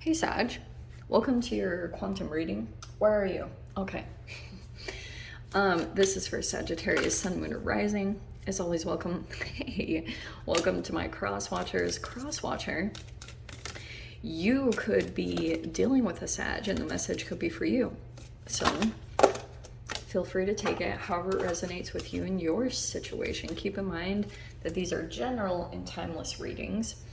Hey Sag, welcome to your quantum reading. Where are you? Okay. This is for Sagittarius, Sun, Moon, or Rising. As always, welcome. Hey, welcome to my cross watchers. Cross watcher, you could be dealing with a Sag, and the message could be for you. So feel free to take it however it resonates with you and your situation. Keep in mind that these are general and timeless readings.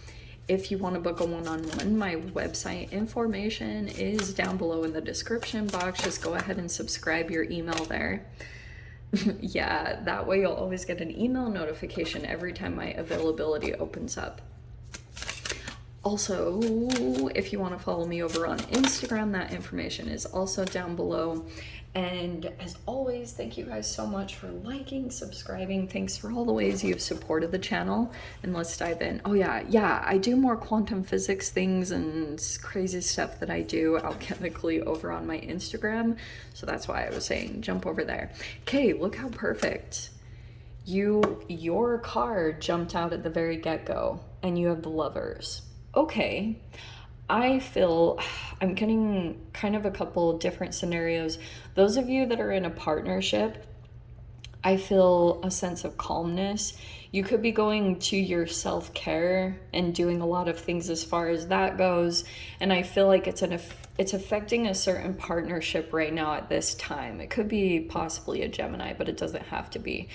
If you want to book a one-on-one, my website information is down below in the description box. Just go ahead and subscribe your email there. Yeah, that way you'll always get an email notification every time my availability opens up. Also, if you want to follow me over on Instagram, that information is also down below. And as always, thank you guys so much for liking, subscribing. Thanks for all the ways you've supported the channel. And let's dive in. Oh yeah, I do more quantum physics things and crazy stuff that I do alchemically over on my Instagram. So that's why I was saying jump over there. Okay, look how perfect. Your card jumped out at the very get-go, and you have the Lovers. Okay, I feel I'm getting kind of a couple different scenarios. Those of you that are in a partnership, I feel a sense of calmness. You could be going to your self-care and doing a lot of things as far as that goes. And I feel like it's affecting a certain partnership right now at this time. It could be possibly a Gemini, but it doesn't have to be.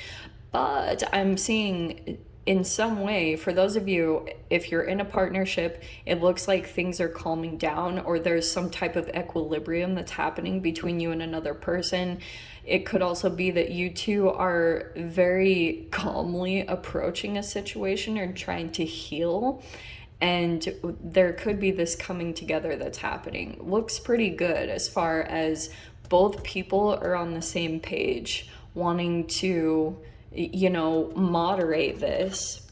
But I'm seeing in some way, for those of you, if you're in a partnership, it looks like things are calming down, or there's some type of equilibrium that's happening between you and another person. It could also be that you two are very calmly approaching a situation or trying to heal. And there could be this coming together that's happening. Looks pretty good as far as both people are on the same page, wanting to moderate this.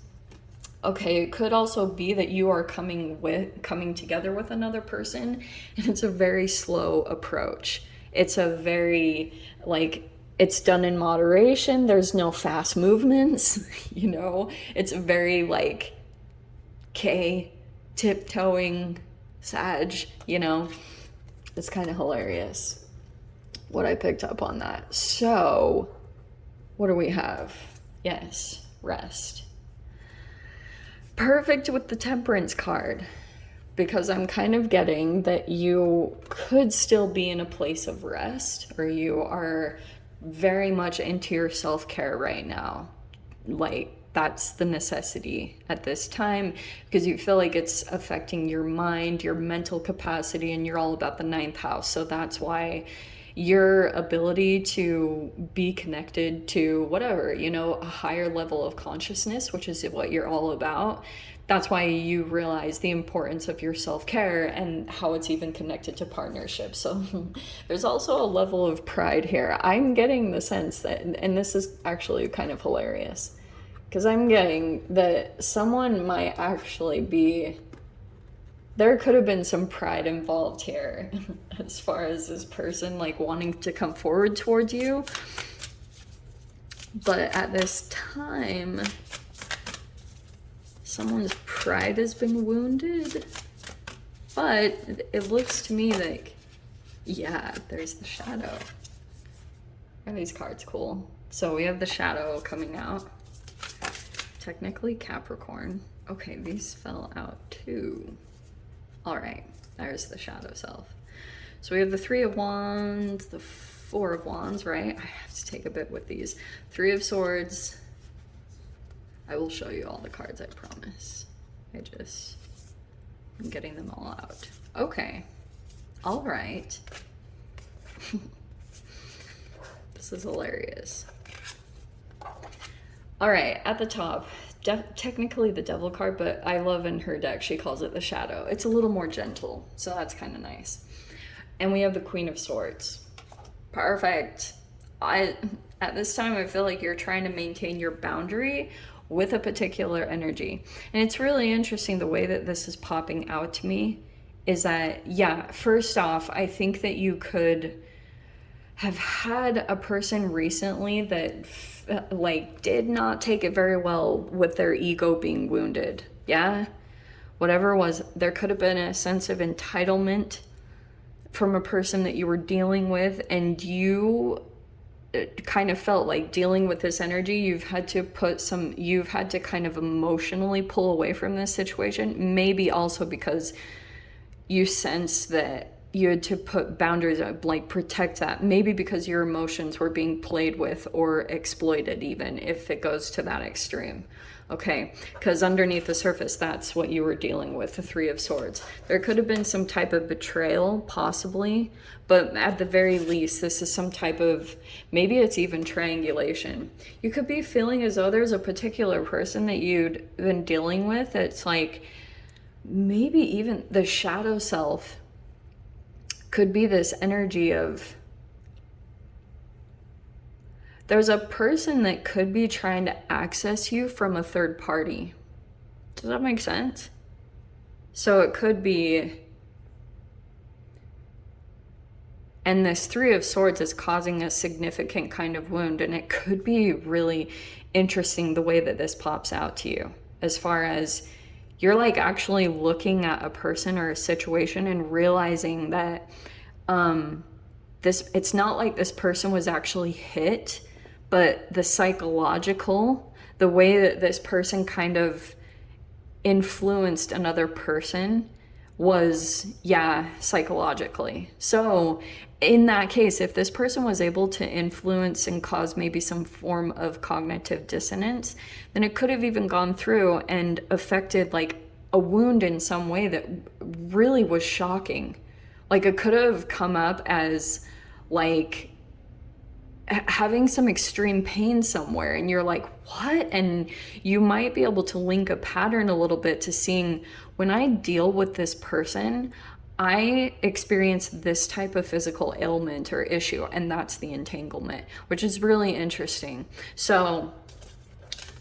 Okay, it could also be that you are coming together with another person, and it's a very slow approach. It's a very, it's done in moderation. There's no fast movements, It's a very, tiptoeing Sag, It's kind of hilarious what I picked up on that. So what do we have? Yes, rest. Perfect with the Temperance card, because I'm kind of getting that you could still be in a place of rest, or you are very much into your self-care right now. That's the necessity at this time, because you feel like it's affecting your mind, your mental capacity, and you're all about the 9th house. So that's why your ability to be connected to whatever, a higher level of consciousness, which is what you're all about. That's why you realize the importance of your self-care and how it's even connected to partnership. So there's also a level of pride here. I'm getting the sense that, and this is actually kind of hilarious, because I'm getting that someone might actually be, there could have been some pride involved here as far as this person wanting to come forward towards you. But at this time, someone's pride has been wounded. But it looks to me like, yeah, there's the shadow. Are these cards cool? So we have the shadow coming out. Technically Capricorn. Okay, these fell out too. All right, there's the shadow self. So we have the 3 of Wands, the 4 of Wands, right? I have to take a bit with these. 3 of Swords. I will show you all the cards, I promise. I'm getting them all out. Okay, all right. This is hilarious. All right, at the top, technically the Devil card, but I love in her deck, she calls it the Shadow. It's a little more gentle, so that's kind of nice. And we have the Queen of Swords. Perfect. At this time, I feel like you're trying to maintain your boundary with a particular energy. And it's really interesting the way that this is popping out to me is that, yeah, first off, I think that you could have had a person recently that did not take it very well with their ego being wounded. Yeah, whatever it was, there could have been a sense of entitlement from a person that you were dealing with, and you kind of felt like dealing with this energy, you've had to kind of emotionally pull away from this situation. Maybe also because you sense that you had to put boundaries up, like protect that. Maybe because your emotions were being played with or exploited, even if it goes to that extreme. Okay, because underneath the surface, that's what you were dealing with, the Three of Swords. There could have been some type of betrayal, possibly, but at the very least, this is some type of, maybe it's even triangulation. You could be feeling as though there's a particular person that you'd been dealing with. It's like, maybe even the shadow self could be this energy of, there's a person that could be trying to access you from a third party. Does that make sense? So it could be, and this Three of Swords is causing a significant kind of wound, and it could be really interesting the way that this pops out to you, as far as you're like actually looking at a person or a situation and realizing that it's not like this person was actually hit, but the psychological, the way that this person kind of influenced another person was, psychologically. So in that case, if this person was able to influence and cause maybe some form of cognitive dissonance, then it could have even gone through and affected like a wound in some way that really was shocking. Like it could have come up as like having some extreme pain somewhere, and you're like, what? And you might be able to link a pattern a little bit to seeing, when I deal with this person, I experience this type of physical ailment or issue, and that's the entanglement, which is really interesting. So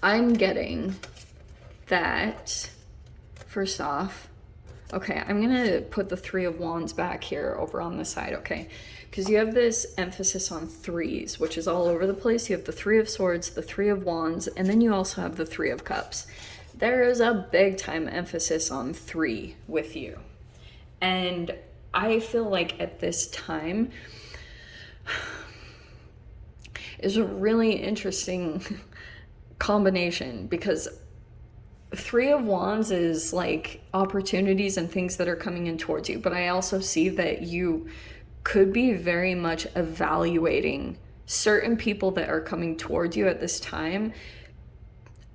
I'm getting that, first off, okay, I'm gonna put the Three of Wands back here over on the side, okay? Because you have this emphasis on threes, which is all over the place. You have the Three of Swords, the Three of Wands, and then you also have the Three of Cups. There is a big time emphasis on three with you. And I feel like at this time is a really interesting combination, because Three of Wands is like opportunities and things that are coming in towards you. But I also see that you could be very much evaluating certain people that are coming towards you at this time,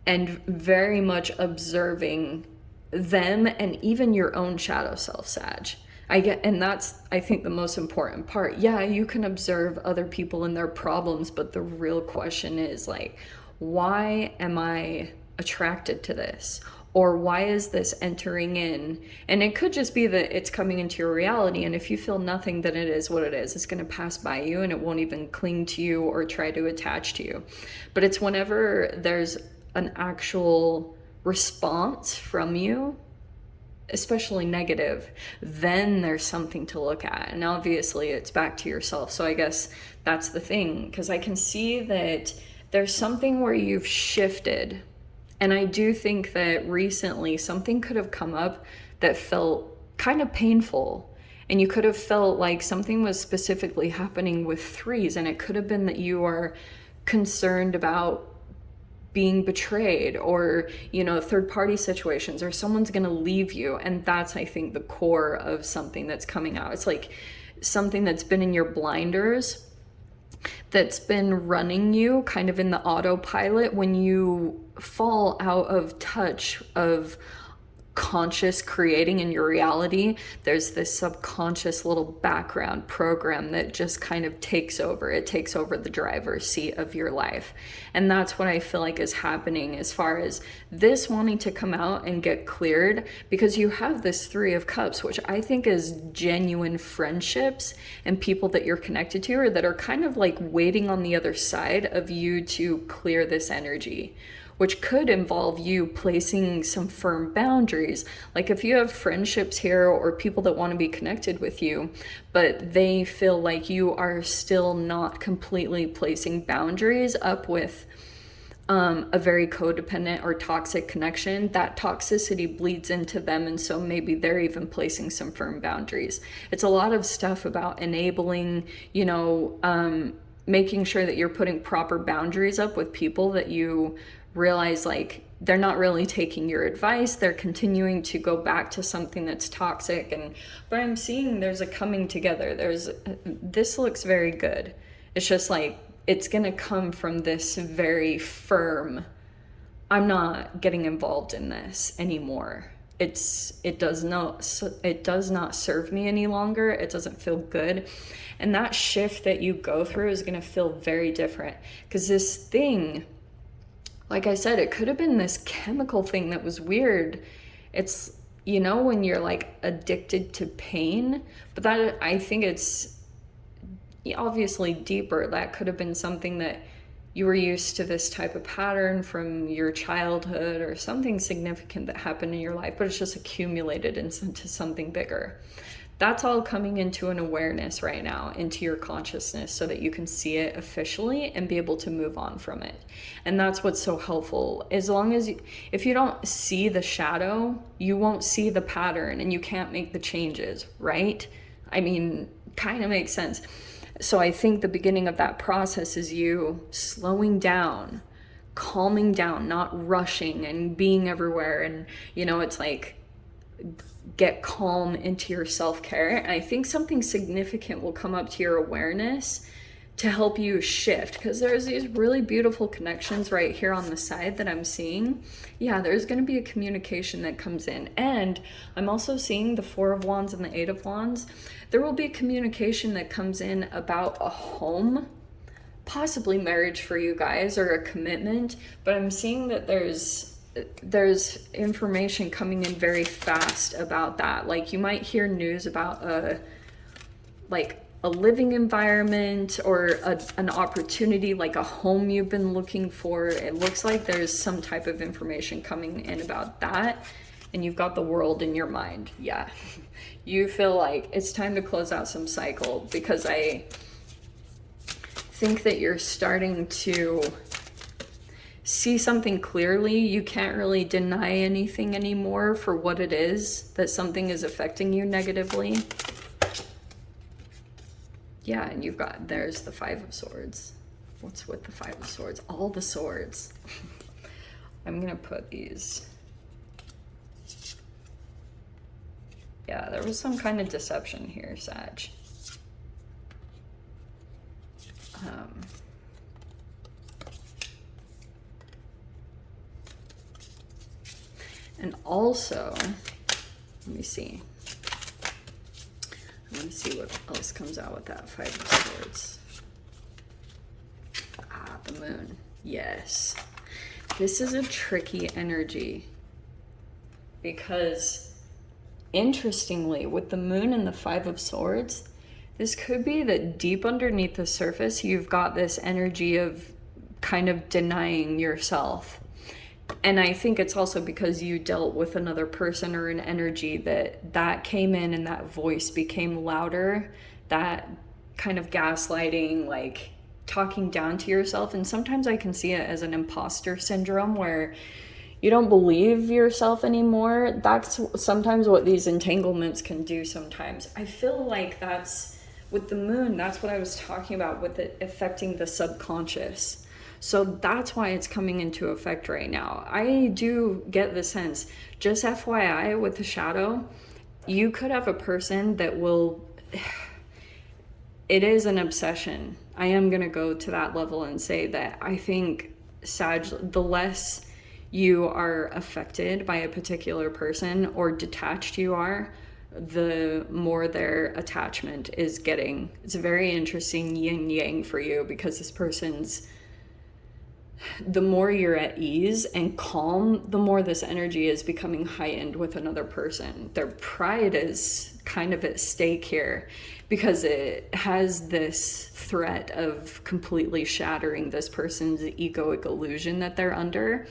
and very much observing them and even your own shadow self, Sag. And that's, I think, the most important part. Yeah, you can observe other people and their problems, but the real question is like, why am I attracted to this? Or why is this entering in? And it could just be that it's coming into your reality, and if you feel nothing, then it is what it is. It's going to pass by you, and it won't even cling to you or try to attach to you. But it's whenever there's an actual response from you, especially negative, then there's something to look at. And obviously it's back to yourself. So I guess that's the thing, because I can see that there's something where you've shifted. And I do think that recently something could have come up that felt kind of painful. And you could have felt like something was specifically happening with threes. And it could have been that you are concerned about being betrayed, or, you know, third party situations, or someone's going to leave you. And that's, I think, the core of something that's coming out. It's like something that's been in your blinders, that's been running you kind of in the autopilot. When you fall out of touch of conscious creating in your reality, there's this subconscious little background program that just kind of takes over. It takes over the driver's seat of your life. And that's what I feel like is happening as far as this wanting to come out and get cleared, because you have this Three of Cups, which I think is genuine friendships and people that you're connected to, or that are kind of like waiting on the other side of you to clear this energy, which could involve you placing some firm boundaries. Like if you have friendships here or people that want to be connected with you, but they feel like you are still not completely placing boundaries up with a very codependent or toxic connection, that toxicity bleeds into them, and so maybe they're even placing some firm boundaries. It's a lot of stuff about enabling, making sure that you're putting proper boundaries up with people that you realize like they're not really taking your advice, they're continuing to go back to something that's toxic. But I'm seeing there's a coming together. This looks very good. It's just like it's gonna come from this very firm, I'm not getting involved in this anymore. It does not serve me any longer. It doesn't feel good. And that shift that you go through is gonna feel very different, because this thing, like I said, it could have been this chemical thing that was weird. It's, when you're like addicted to pain, but that, I think it's obviously deeper. That could have been something that you were used to, this type of pattern from your childhood or something significant that happened in your life, but it's just accumulated into something bigger. That's all coming into an awareness right now, into your consciousness, so that you can see it officially and be able to move on from it. And that's what's so helpful. As long as if you don't see the shadow, you won't see the pattern, and you can't make the changes, right? I mean, kind of makes sense. So I think the beginning of that process is you slowing down, calming down, not rushing and being everywhere. And, it's like, get calm into your self-care. And I think something significant will come up to your awareness to help you shift, because there's these really beautiful connections right here on the side that I'm seeing. Yeah, there's going to be a communication that comes in. And I'm also seeing the 4 of Wands and the 8 of Wands. There will be communication that comes in about a home, possibly marriage for you guys, or a commitment. But I'm seeing that there's information coming in very fast about that. Like, you might hear news about a living environment, or an opportunity, like a home you've been looking for. It looks like there's some type of information coming in about that. And you've got the World in your mind. Yeah. You feel like it's time to close out some cycle, because I think that you're starting to see something clearly. You can't really deny anything anymore for what it is, that something is affecting you negatively. Yeah, and there's the 5 of Swords. What's with the 5 of Swords? All the swords. I'm gonna put these. Yeah, there was some kind of deception here, Sag. And also, let me see. Let me see what else comes out with that 5 of Swords. Ah, the Moon. Yes. This is a tricky energy, because interestingly, with the Moon and the 5 of Swords, this could be that deep underneath the surface, you've got this energy of kind of denying yourself. And I think it's also because you dealt with another person or an energy that came in, and that voice became louder, that kind of gaslighting, like talking down to yourself. And sometimes I can see it as an imposter syndrome, where you don't believe yourself anymore. That's sometimes what these entanglements can do sometimes. I feel like that's, with the Moon, that's what I was talking about with it affecting the subconscious. So that's why it's coming into effect right now. I do get the sense, just FYI, with the shadow, you could have a person that will, it is an obsession. I am going to go to that level and say that I think, Sag, the less you are affected by a particular person or detached you are, the more their attachment is getting. It's a very interesting yin yang for you, because this person's, the more you're at ease and calm, the more this energy is becoming heightened with another person. Their pride is kind of at stake here, because it has this threat of completely shattering this person's egoic illusion that they're under.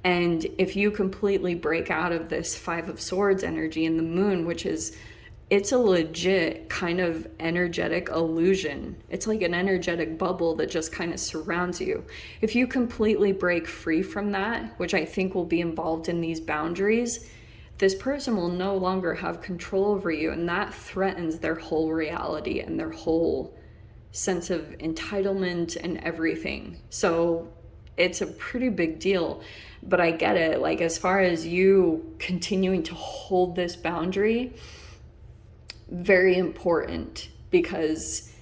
And if you completely break out of this 5 of Swords energy in the Moon, which is it's a legit kind of energetic illusion. It's like an energetic bubble that just kind of surrounds you. If you completely break free from that, which I think will be involved in these boundaries, this person will no longer have control over you, and that threatens their whole reality and their whole sense of entitlement and everything. So it's a pretty big deal. But I get it. Like, as far as you continuing to hold this boundary, very important, because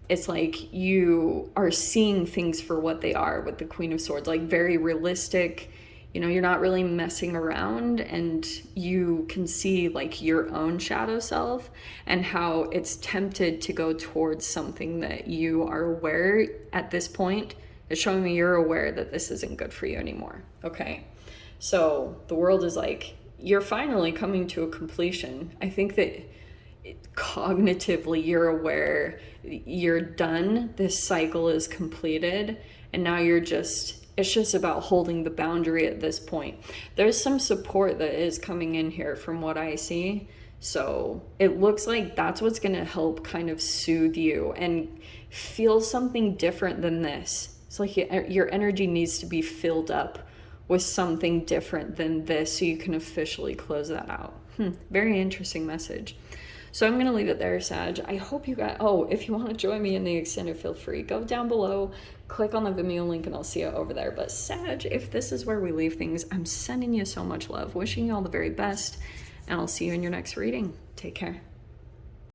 it's like you are seeing things for what they are with the Queen of Swords, like very realistic. You know, you're not really messing around, and you can see like your own shadow self and how it's tempted to go towards something that you are aware at this point. It's showing me you're aware that this isn't good for you anymore. Okay. So the world is like, you're finally coming to a completion. I think that cognitively you're aware you're done. This cycle is completed, and now it's just about holding the boundary at this point. There's some support that is coming in here from what I see. So it looks like that's what's going to help kind of soothe you and feel something different than this. It's like your energy needs to be filled up with something different than this so you can officially close that out. Very interesting message. So I'm going to leave it there, Sag. I hope you got... Oh, if you want to join me in the extended, feel free. Go down below, click on the Vimeo link, and I'll see you over there. But Sag, if this is where we leave things, I'm sending you so much love, wishing you all the very best, and I'll see you in your next reading. Take care.